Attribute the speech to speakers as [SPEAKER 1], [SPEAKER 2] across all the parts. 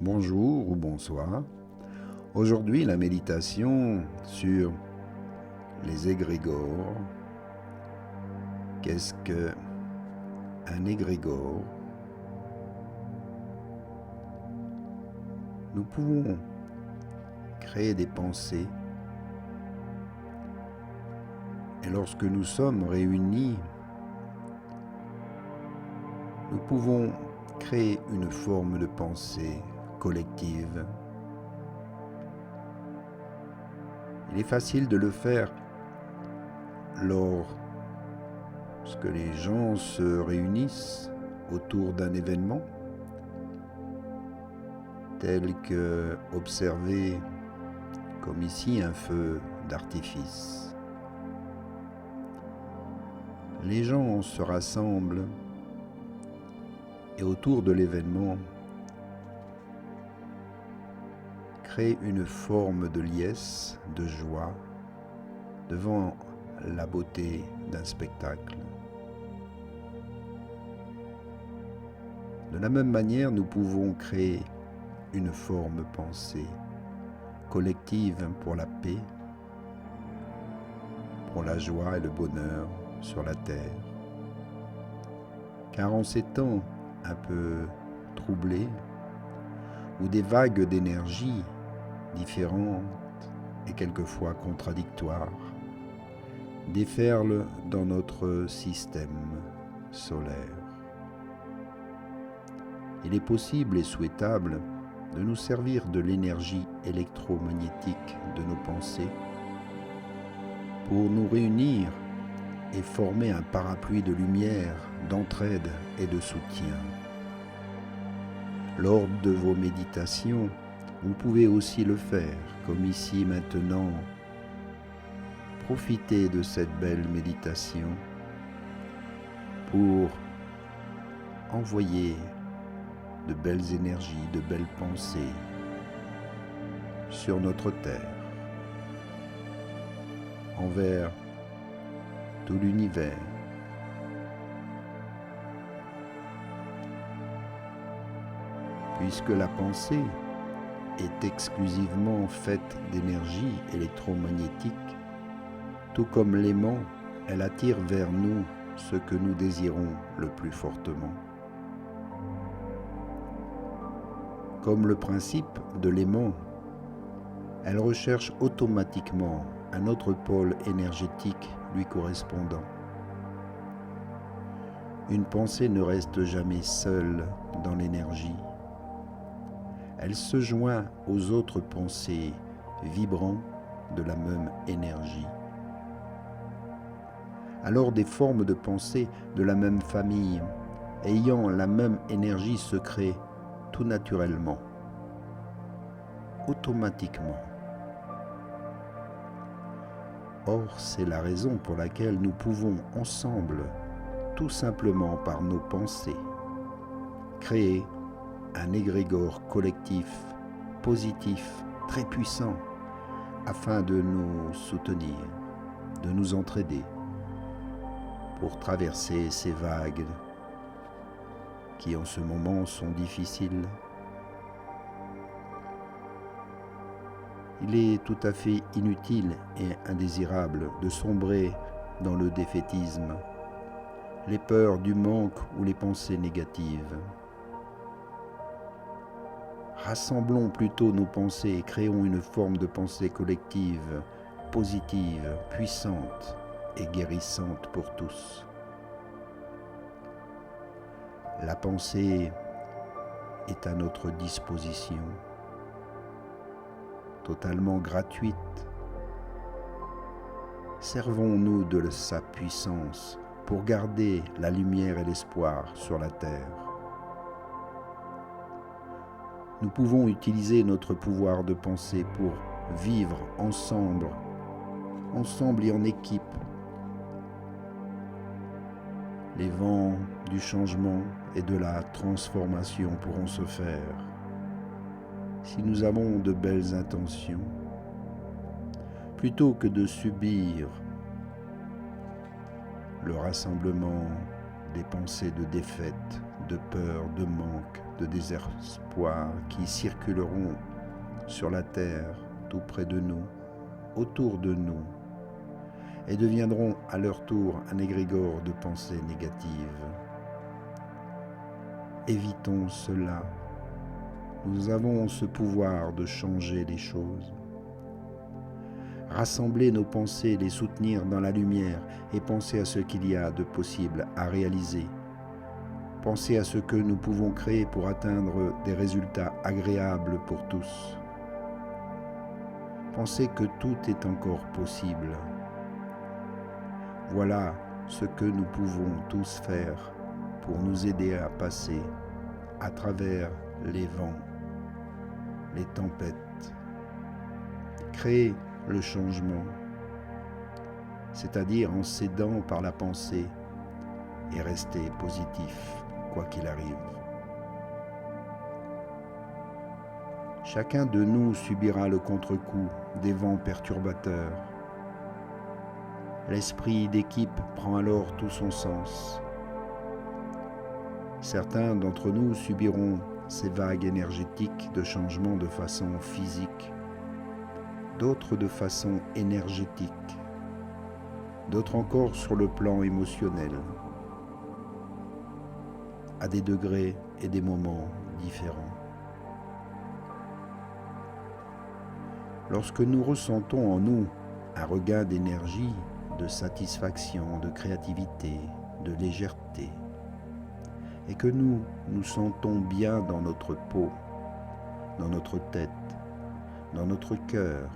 [SPEAKER 1] Bonjour ou bonsoir. Aujourd'hui, la méditation sur les égrégores. Qu'est-ce que un égrégore? Nous pouvons créer des pensées et lorsque nous sommes réunis, nous pouvons créer une forme de pensée collective. Il est facile de le faire lorsque les gens se réunissent autour d'un événement, tel que observer, comme ici, un feu d'artifice. Les gens se rassemblent et autour de l'événement créent une forme de liesse, de joie, devant la beauté d'un spectacle. De la même manière, nous pouvons créer une forme pensée collective pour la paix, pour la joie et le bonheur sur la terre. Car en ces temps un peu troublés, où des vagues d'énergie différentes et quelquefois contradictoires déferlent dans notre système solaire, il est possible et souhaitable de nous servir de l'énergie électromagnétique de nos pensées pour nous réunir et former un parapluie de lumière, d'entraide et de soutien. Lors de vos méditations, vous pouvez aussi le faire, comme ici maintenant. Profitez de cette belle méditation pour envoyer de belles énergies, de belles pensées sur notre terre, envers tout l'univers. Puisque la pensée est exclusivement faite d'énergie électromagnétique, tout comme l'aimant, elle attire vers nous ce que nous désirons le plus fortement. Comme le principe de l'aimant, elle recherche automatiquement un autre pôle énergétique lui correspondant. Une pensée ne reste jamais seule dans l'énergie. Elle se joint aux autres pensées vibrant de la même énergie. Alors des formes de pensée de la même famille, ayant la même énergie, se créent tout naturellement, automatiquement. Or, c'est la raison pour laquelle nous pouvons ensemble, tout simplement par nos pensées, créer un égrégore collectif, positif, très puissant, afin de nous soutenir, de nous entraider, pour traverser ces vagues qui en ce moment sont difficiles. Il est tout à fait inutile et indésirable de sombrer dans le défaitisme, les peurs du manque ou les pensées négatives. Rassemblons plutôt nos pensées et créons une forme de pensée collective, positive, puissante et guérissante pour tous. La pensée est à notre disposition, totalement gratuite. Servons-nous de sa puissance pour garder la lumière et l'espoir sur la terre. Nous pouvons utiliser notre pouvoir de pensée pour vivre ensemble et en équipe. Les vents du changement et de la transformation pourront se faire si nous avons de belles intentions, plutôt que de subir le rassemblement des pensées de défaite, de peur, de manque, de désespoir qui circuleront sur la terre, tout près de nous, autour de nous, et deviendront à leur tour un égrégore de pensées négatives. Évitons cela. Nous avons ce pouvoir de changer les choses. Rassembler nos pensées, les soutenir dans la lumière et penser à ce qu'il y a de possible à réaliser. Penser à ce que nous pouvons créer pour atteindre des résultats agréables pour tous. Penser que tout est encore possible. Voilà ce que nous pouvons tous faire pour nous aider à passer à travers les vents, les tempêtes. Créer le changement, c'est-à-dire en s'aidant par la pensée et rester positif, quoi qu'il arrive. Chacun de nous subira le contre-coup des vents perturbateurs. L'esprit d'équipe prend alors tout son sens. Certains d'entre nous subiront ces vagues énergétiques de changement de façon physique, d'autres de façon énergétique, d'autres encore sur le plan émotionnel, à des degrés et des moments différents. Lorsque nous ressentons en nous un regain d'énergie, de satisfaction, de créativité, de légèreté, et que nous nous sentons bien dans notre peau, dans notre tête, dans notre cœur,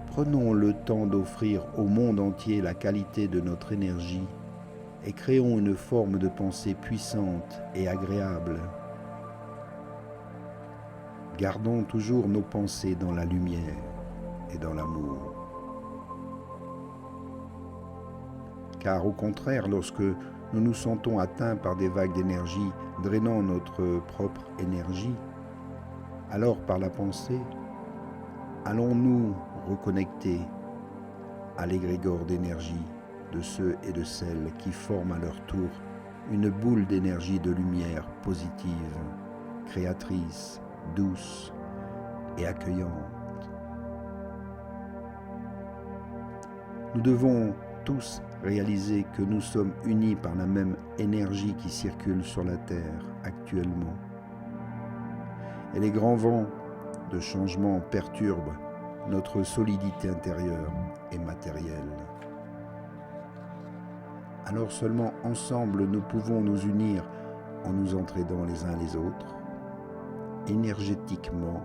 [SPEAKER 1] prenons le temps d'offrir au monde entier la qualité de notre énergie et créons une forme de pensée puissante et agréable. Gardons toujours nos pensées dans la lumière et dans l'amour. Car au contraire, lorsque nous nous sentons atteints par des vagues d'énergie drainant notre propre énergie, alors par la pensée, allons-nous reconnecter à l'égrégore d'énergie de ceux et de celles qui forment à leur tour une boule d'énergie de lumière positive, créatrice, douce et accueillante. Nous devons tous réaliser que nous sommes unis par la même énergie qui circule sur la Terre actuellement. Et les grands vents de changement perturbent notre solidité intérieure et matérielle. Alors seulement ensemble nous pouvons nous unir en nous entraidant les uns les autres, énergétiquement,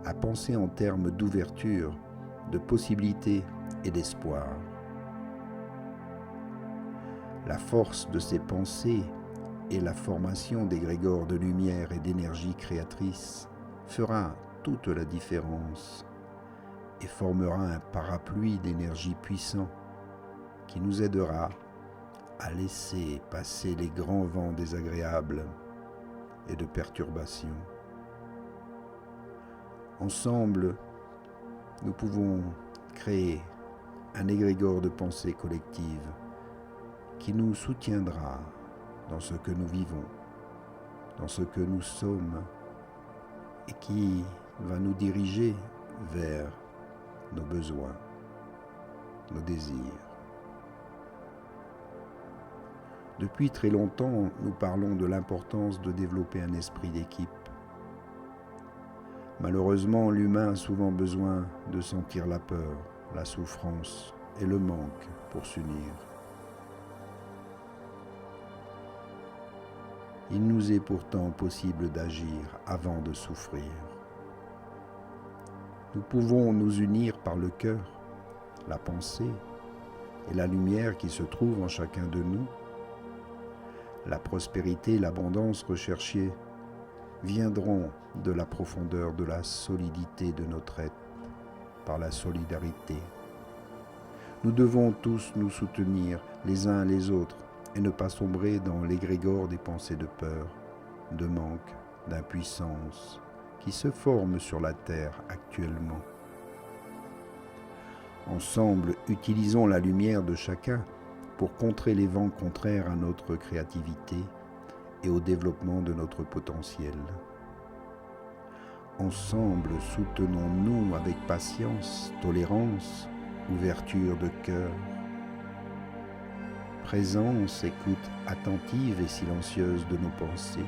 [SPEAKER 1] à penser en termes d'ouverture, de possibilités et d'espoir. La force de ces pensées et la formation d'égrégores de lumière et d'énergie créatrice fera toute la différence et formera un parapluie d'énergie puissant qui nous aidera à laisser passer les grands vents désagréables et de perturbation. Ensemble, nous pouvons créer un égrégore de pensée collective qui nous soutiendra dans ce que nous vivons, dans ce que nous sommes, et qui va nous diriger vers nos besoins, nos désirs. Depuis très longtemps, nous parlons de l'importance de développer un esprit d'équipe. Malheureusement, l'humain a souvent besoin de sentir la peur, la souffrance et le manque pour s'unir. Il nous est pourtant possible d'agir avant de souffrir. Nous pouvons nous unir par le cœur, la pensée et la lumière qui se trouve en chacun de nous. La prospérité et l'abondance recherchées viendront de la profondeur de la solidité de notre être, par la solidarité. Nous devons tous nous soutenir les uns les autres et ne pas sombrer dans l'égrégore des pensées de peur, de manque, d'impuissance qui se forment sur la terre actuellement. Ensemble, utilisons la lumière de chacun pour contrer les vents contraires à notre créativité et au développement de notre potentiel. Ensemble, soutenons-nous avec patience, tolérance, ouverture de cœur, présence, écoute attentive et silencieuse de nos pensées.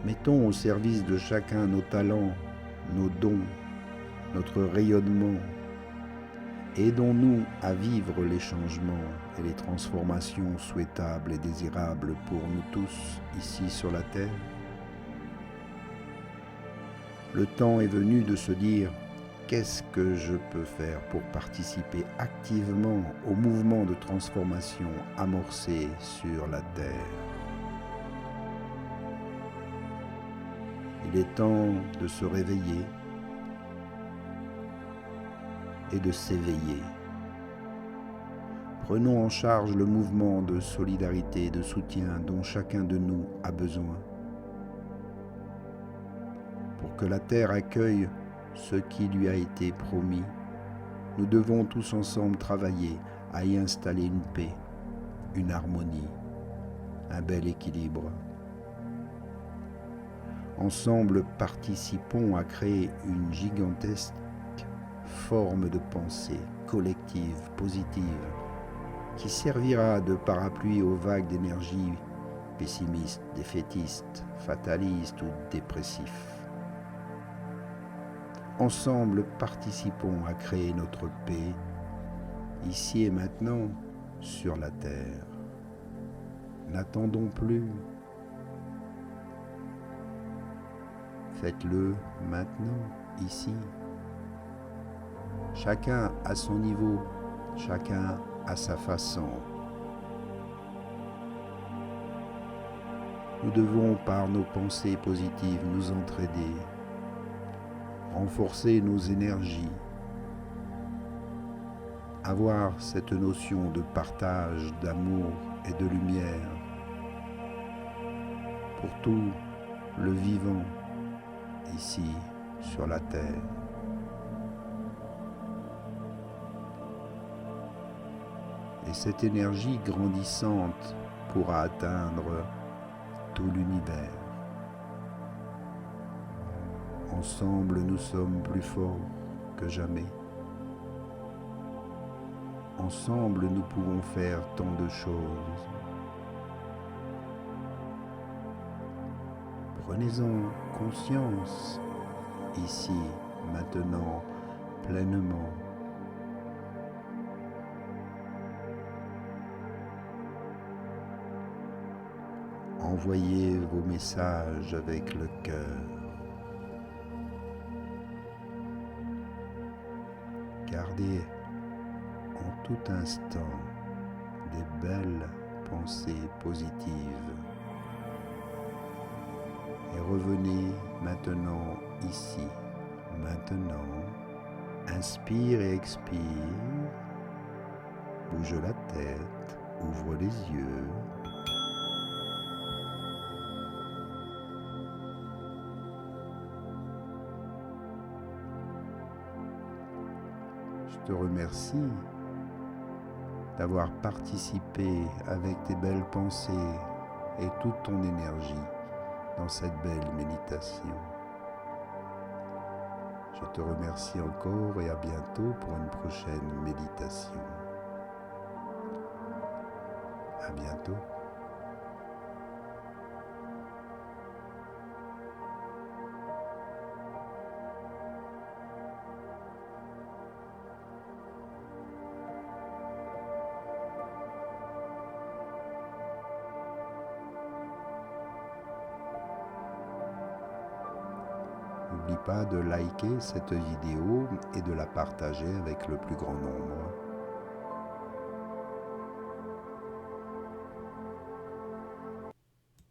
[SPEAKER 1] Mettons au service de chacun nos talents, nos dons, notre rayonnement. Aidons-nous à vivre les changements et les transformations souhaitables et désirables pour nous tous ici sur la Terre. Le temps est venu de se dire « Qu'est-ce que je peux faire pour participer activement au mouvement de transformation amorcé sur la Terre ?» Il est temps de se réveiller et de s'éveiller. Prenons en charge le mouvement de solidarité et de soutien dont chacun de nous a besoin. Pour que la Terre accueille ce qui lui a été promis, nous devons tous ensemble travailler à y installer une paix, une harmonie, un bel équilibre. Ensemble, participons à créer une gigantesque forme de pensée collective, positive, qui servira de parapluie aux vagues d'énergie pessimistes, défaitistes, fatalistes ou dépressifs. Ensemble, participons à créer notre paix, ici et maintenant, sur la Terre. N'attendons plus. Faites-le maintenant, ici. Chacun à son niveau, chacun à sa façon. Nous devons, par nos pensées positives, nous entraider, renforcer nos énergies, avoir cette notion de partage, d'amour et de lumière pour tout le vivant ici sur la Terre. Et cette énergie grandissante pourra atteindre tout l'univers. Ensemble, nous sommes plus forts que jamais. Ensemble, nous pouvons faire tant de choses. Prenez-en conscience, ici, maintenant, pleinement. Envoyez vos messages avec le cœur. Gardez en tout instant des belles pensées positives. Et revenez maintenant ici, maintenant. Inspire et expire. Bouge la tête, ouvre les yeux. Je te remercie d'avoir participé avec tes belles pensées et toute ton énergie dans cette belle méditation. Je te remercie encore et à bientôt pour une prochaine méditation. À bientôt. N'oublie pas de liker cette vidéo et de la partager avec le plus grand nombre.